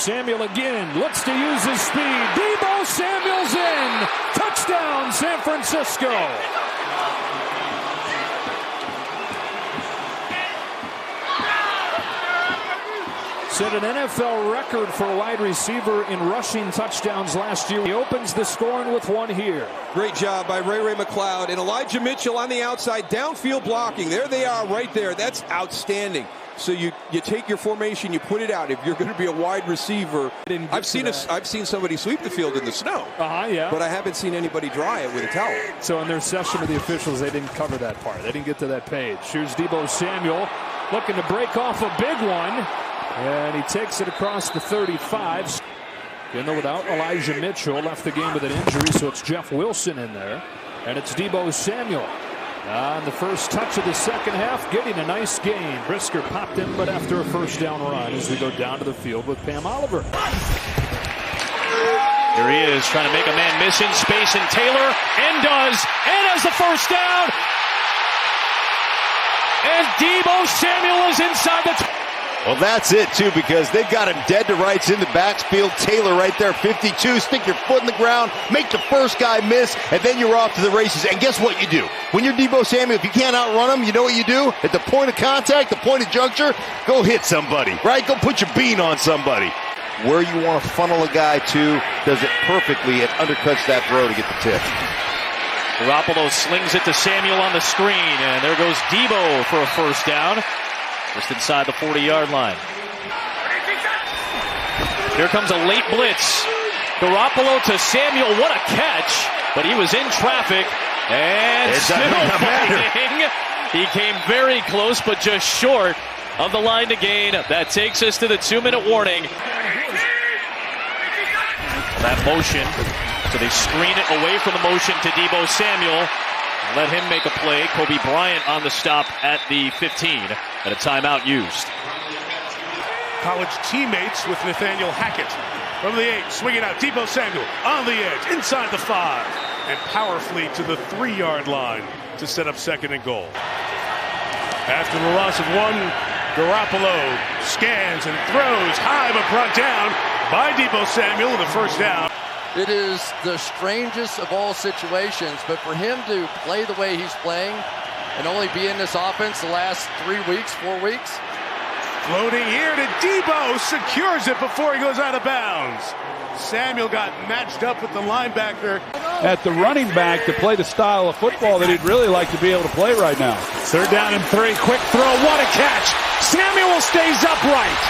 Samuel again looks to use his speed. Deebo Samuel's in. Touchdown, San Francisco. Set an NFL record for a wide receiver in rushing touchdowns last year. He opens the scoring with one here. Great job by Ray McLeod and Elijah Mitchell on the outside, downfield blocking. There they are right there. That's outstanding. So you take your formation, you put it out. If you're going to be a wide receiver, I've seen somebody sweep the field in the snow. Yeah. But I haven't seen anybody dry it with a towel. So in their session with the officials, they didn't cover that part. They didn't get to that page. Here's Deebo Samuel looking to break off a big one. And he takes it across the 35. Again, though, without Elijah Mitchell, left the game with an injury, so it's Jeff Wilson in there. And it's Deebo Samuel on the first touch of the second half, getting a nice gain. Brisker popped in, but after a first down run as we go down to the field with Pam Oliver. Here he is, trying to make a man miss in space, and Taylor, and has the first down. And Deebo Samuel is inside the... Well, that's it, too, because they've got him dead to rights in the backfield. Taylor right there, 52. Stick your foot in the ground, make the first guy miss, and then you're off to the races. And guess what you do? When you're Deebo Samuel, if you can't outrun him, you know what you do? At the point of contact, the point of juncture, go hit somebody, right? Go put your bean on somebody. Where you want to funnel a guy to, does it perfectly and undercuts that throw to get the tip. Garoppolo slings it to Samuel on the screen, and there goes Deebo for a first down. Just inside the 40-yard line. Here comes a late blitz. Garoppolo to Samuel. What a catch. But he was in traffic. And still fighting. He came very close, but just short of the line to gain. That takes us to the 2-minute warning. That motion. So they screen it away from the motion to Deebo Samuel. Let him make a play. Kobe Bryant on the stop at the 15. And a timeout used. College teammates with Nathaniel Hackett. From the 8, swinging out. Deebo Samuel on the edge, inside the 5. And powerfully to the 3-yard line to set up second and goal. After the loss of one, Garoppolo scans and throws high but brought down by Deebo Samuel with a first down. It is the strangest of all situations, but for him to play the way he's playing and only be in this offense the last 3 weeks, 4 weeks. Floating here to Deebo, secures it before he goes out of bounds. Samuel got matched up with the linebacker. At the running back to play the style of football that he'd really like to be able to play right now. Third down and 3, quick throw, what a catch. Samuel stays upright.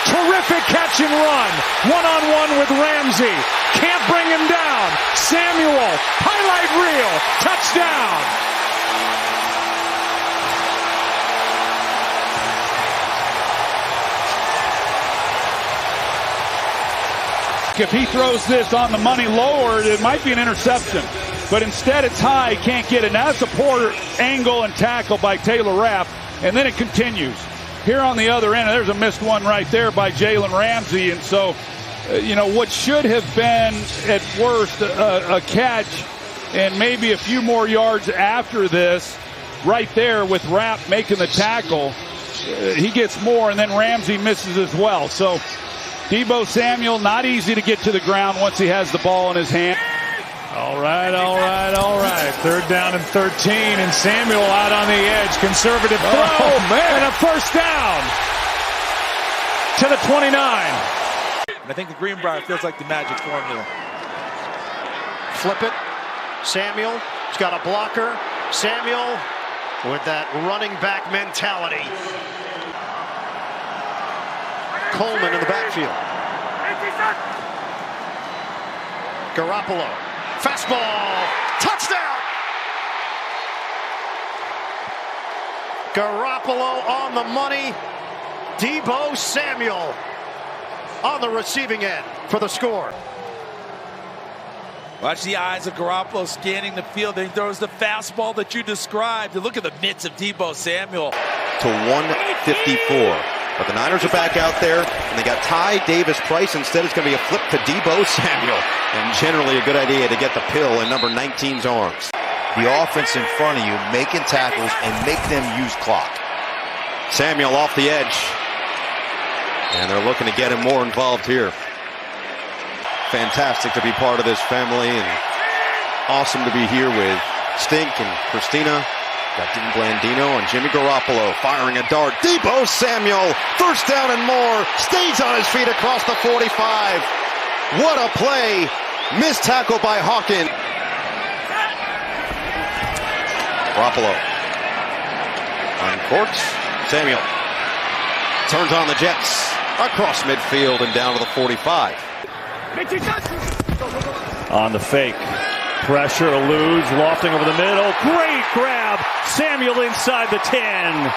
Terrific catch and run. One-on-one with Ramsey. Can't bring him down. Samuel, highlight reel, touchdown. If he throws this on the money lower, it might be an interception. But instead it's high, he can't get it. Now it's a poor angle and tackle by Taylor Rapp, and then it continues. Here on the other end, there's a missed one right there by Jalen Ramsey. And so, what should have been at worst a catch and maybe a few more yards after this, right there with Rapp making the tackle, he gets more, and then Ramsey misses as well. So Deebo Samuel, not easy to get to the ground once he has the ball in his hand. All right. Third down and 13, and Samuel out on the edge. Conservative throw, and a first down to the 29. And I think the Greenbrier feels like the magic formula. Flip it. Samuel, he's got a blocker. Samuel with that running back mentality. Coleman in the backfield. Garoppolo. Fastball. Touchdown. Garoppolo on the money. Deebo Samuel on the receiving end for the score. Watch the eyes of Garoppolo scanning the field. Then he throws the fastball that you described. And look at the mitts of Deebo Samuel. To 154. But the Niners are back out there, and they got Ty Davis-Price. Instead, it's going to be a flip to Deebo Samuel. And generally a good idea to get the pill in number 19's arms. The offense in front of you, making tackles and make them use clock. Samuel off the edge. And they're looking to get him more involved here. Fantastic to be part of this family, and awesome to be here with Stink and Christina. Got Dean Blandino and Jimmy Garoppolo firing a dart. Deebo Samuel, first down and more, stays on his feet across the 45. What a play. Missed tackle by Hawkins. Garoppolo uncorks. Samuel turns on the Jets across midfield and down to the 45. On the fake. Pressure eludes, lofting over the middle. Great grab. Samuel inside the 10.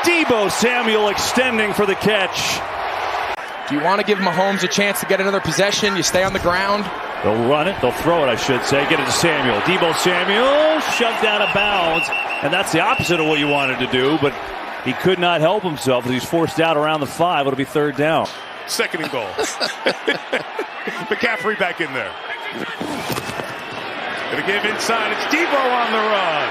Deebo Samuel extending for the catch. Do you want to give Mahomes a chance to get another possession? You stay on the ground. They'll run it. They'll throw it, I should say. Get it to Samuel. Deebo Samuel shoved out of bounds. And that's the opposite of what you wanted to do, but he could not help himself. He's forced out around the 5. It'll be third down. Second and goal. McCaffrey back in there. Gonna give inside. It's Deebo on the run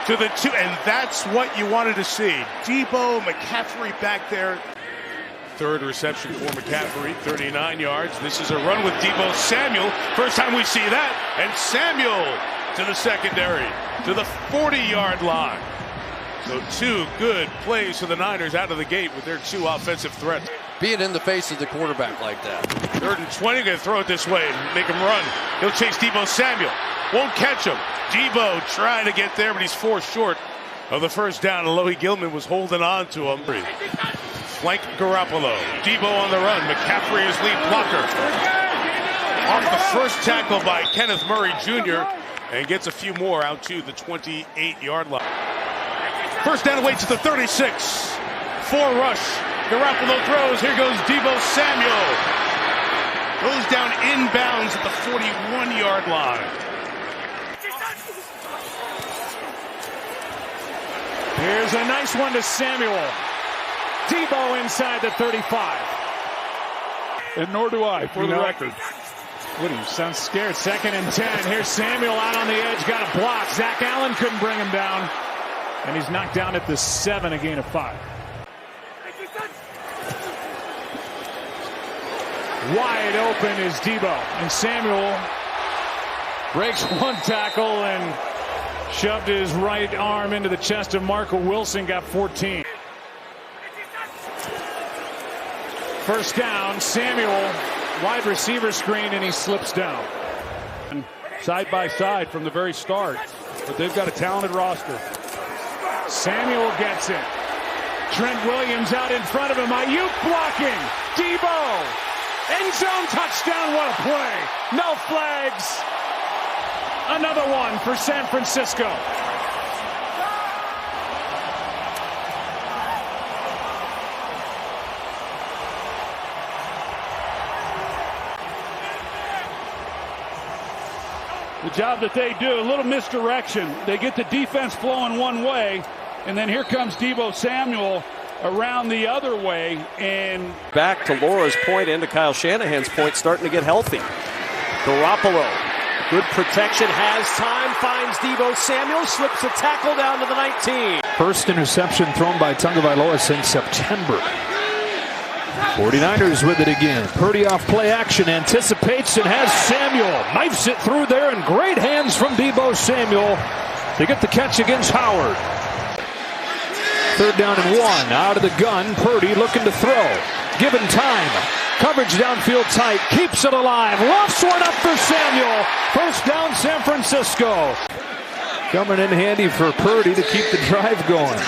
to the 2, and that's what you wanted to see. Deebo, McCaffrey back there. Third reception for McCaffrey, 39 yards. This is a run with Deebo Samuel. First time we see that. And Samuel to the secondary, to the 40-yard line. So 2 good plays for the Niners out of the gate with their 2 offensive threats. Being in the face of the quarterback like that. 3rd and 20, going to throw it this way and make him run. He'll chase Deebo Samuel. Won't catch him. Deebo trying to get there, but he's forced short of the first down. Alohi Gilman was holding on to him. Flank Garoppolo. Deebo on the run. McCaffrey is lead blocker. Off the first tackle by Kenneth Murray Jr. and gets a few more out to the 28-yard line. First down away to the 36. 4 rush. Garoppolo throws. Here goes Deebo Samuel. Goes down inbounds at the 41-yard line. Here's a nice one to Samuel. Deebo inside the 35. And nor do I, for the record. What do you sound scared? 2nd and 10. Here's Samuel out on the edge. Got a block. Zach Allen couldn't bring him down. And he's knocked down at the 7, a gain of 5. Wide open is Deebo. And Samuel breaks 1 tackle and shoved his right arm into the chest of Marco Wilson. Got 14. First down, Samuel, wide receiver screen, and he slips down. Side by side from the very start. But they've got a talented roster. Samuel gets it. Trent Williams out in front of him. Ayuk blocking. Deebo. End zone touchdown. What a play. No flags. Another one for San Francisco. The job that they do, a little misdirection. They get the defense flowing one way, and then here comes Deebo Samuel around the other way. And back to Laura's point and to Kyle Shanahan's point, starting to get healthy. Garoppolo, good protection, has time, finds Deebo Samuel, slips a tackle down to the 19. First interception thrown by Tagovailoa since September. 49ers with it again. Purdy off play action, anticipates and has Samuel. Knifes it through there, and great hands from Deebo Samuel to get the catch against Howard. 3rd down and 1. Out of the gun, Purdy looking to throw. Given time. Coverage downfield tight. Keeps it alive. Lofts one up for Samuel. First down, San Francisco. Coming in handy for Purdy to keep the drive going.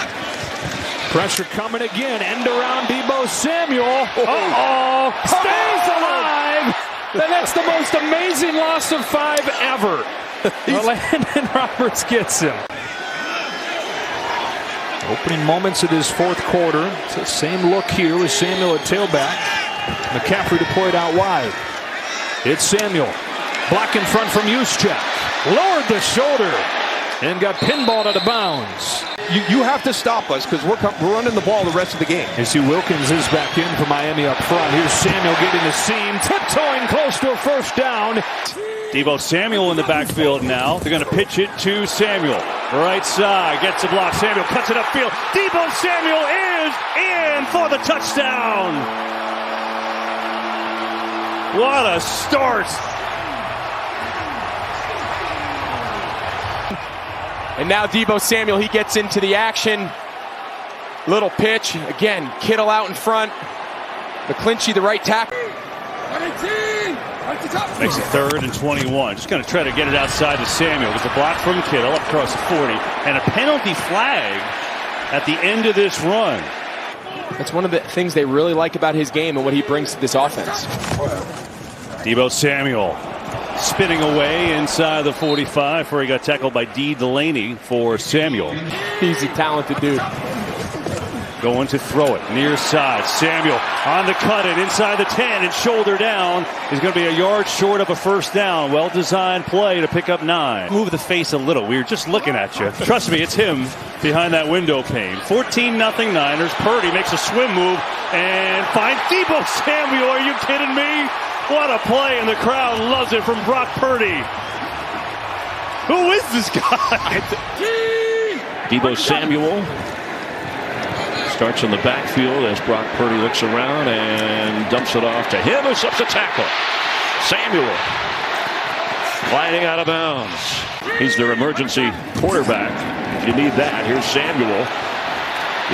Pressure coming again. End around Deebo Samuel. Uh-oh. Stays alive. That's the most amazing loss of 5 ever. Landon Roberts gets him. Opening moments of this 4th quarter. It's the same look here with Samuel at tailback. McCaffrey deployed out wide. It's Samuel. Block in front from Juszczyk. Lowered the shoulder and got pinballed out of bounds. You have to stop us because we're running the ball the rest of the game. You see Wilkins is back in for Miami up front. Here's Samuel getting the seam, tiptoeing close to a first down. Deebo Samuel in the backfield now. They're going to pitch it to Samuel. Right side, gets a block. Samuel cuts it upfield. Deebo Samuel is in for the touchdown. What a start. And now Deebo Samuel, he gets into the action. Little pitch. Again, Kittle out in front. McClinchy, the right tackle. Makes it 3rd and 21. Just going to try to get it outside to Samuel. There's a block from Kittle up across the 40. And a penalty flag at the end of this run. That's one of the things they really like about his game and what he brings to this offense. Deebo Samuel spinning away inside the 45 before he got tackled by D. Delaney for Samuel. He's a talented dude. Going to throw it near side. Samuel on the cut it inside the 10 and shoulder down. He's going to be a yard short of a first down. Well-designed play to pick up 9. Move the face a little. We were just looking at you. Trust me, it's him behind that window pane. 14-0 Niners. Purdy makes a swim move and finds Deebo Samuel. Are you kidding me? What a play, and the crowd loves it from Brock Purdy. Who is this guy? Deebo Samuel starts in the backfield as Brock Purdy looks around and dumps it off to him who slips a tackle. Samuel gliding out of bounds. He's their emergency quarterback. If you need that, here's Samuel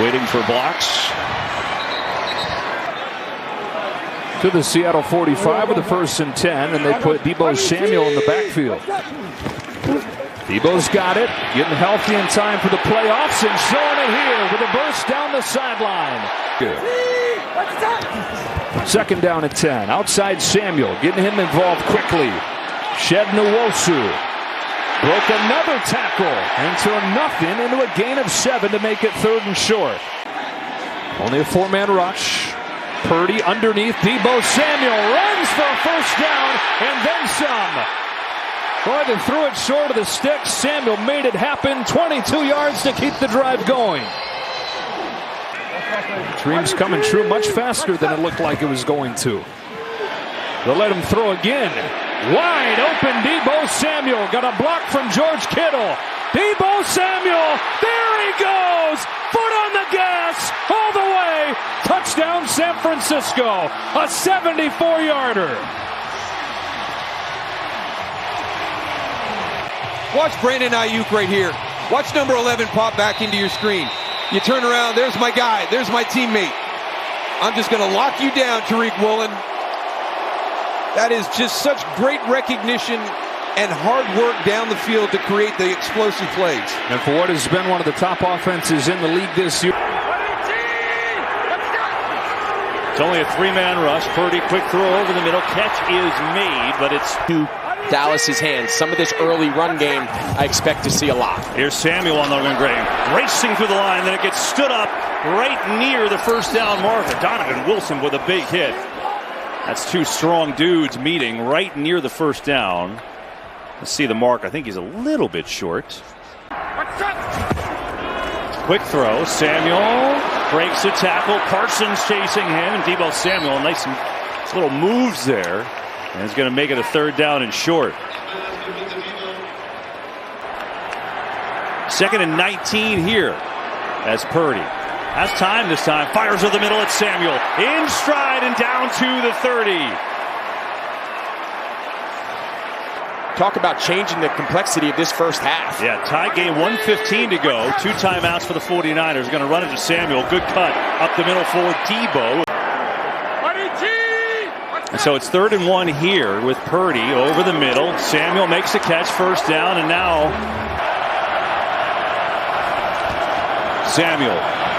waiting for blocks. To the Seattle 45 with the 1st and 10, and they put Deebo Samuel in the backfield. Deebo's got it, getting healthy in time for the playoffs, and showing it here with a burst down the sideline. 2nd down and 10. Outside Samuel, getting him involved quickly. Shed Nwosu broke another tackle and turned nothing into a gain of 7 to make it 3rd and short. Only a 4-man rush. Purdy underneath. Deebo Samuel runs for a first down and then some. Boy, they threw it short of the sticks. Samuel made it happen. 22 yards to keep the drive going. Dreams coming true much faster than it looked like it was going to. They'll let him throw again. Wide open Deebo Samuel. Got a block from George Kittle. Deebo Samuel. There he goes. Foot on the gas. All the way. Touchdown San Francisco. A 74-yarder. Watch Brandon Ayuk right here. Watch number 11 pop back into your screen. You turn around, there's my guy, there's my teammate. I'm just going to lock you down, Tariq Woolen. That is just such great recognition and hard work down the field to create the explosive plays. And for what has been one of the top offenses in the league this year. It's only a 3-man rush. Purdy, quick throw over the middle. Catch is made, but it's to Dallas's hands. Some of this early run game, I expect to see a lot. Here's Samuel on the run game, racing through the line. Then it gets stood up right near the first down marker. Donovan Wilson with a big hit. That's 2 strong dudes meeting right near the first down. Let's see the mark. I think he's a little bit short. Quick throw. Samuel breaks a tackle. Parsons chasing him, and Deebo Samuel. Nice little moves there. And he's going to make it a 3rd down and short. 2nd and 19 here as Purdy has time this time. Fires to the middle at Samuel. In stride and down to the 30. Talk about changing the complexity of this first half. Yeah, tie game, 1:15 to go. 2 timeouts for the 49ers. Going to run it to Samuel. Good cut up the middle for Deebo. And so it's 3rd and 1 here with Purdy over the middle. Samuel makes the catch, first down, and now Samuel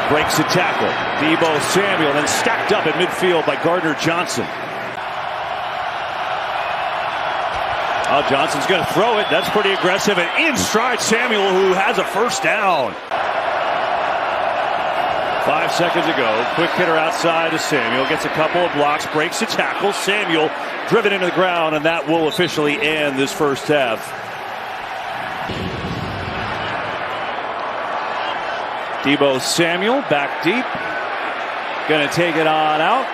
breaks the tackle. Deebo Samuel then stacked up at midfield by Gardner Johnson. Oh, Johnson's going to throw it. That's pretty aggressive. And in stride Samuel, who has a first down. 5 seconds ago, quick hitter outside to Samuel, gets a couple of blocks, breaks the tackle. Samuel driven into the ground, and that will officially end this first half. Deebo Samuel back deep, going to take it on out,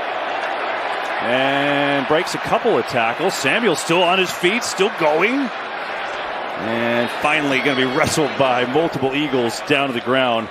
and breaks a couple of tackles. Samuel still on his feet, still going, and finally going to be wrestled by multiple Eagles down to the ground.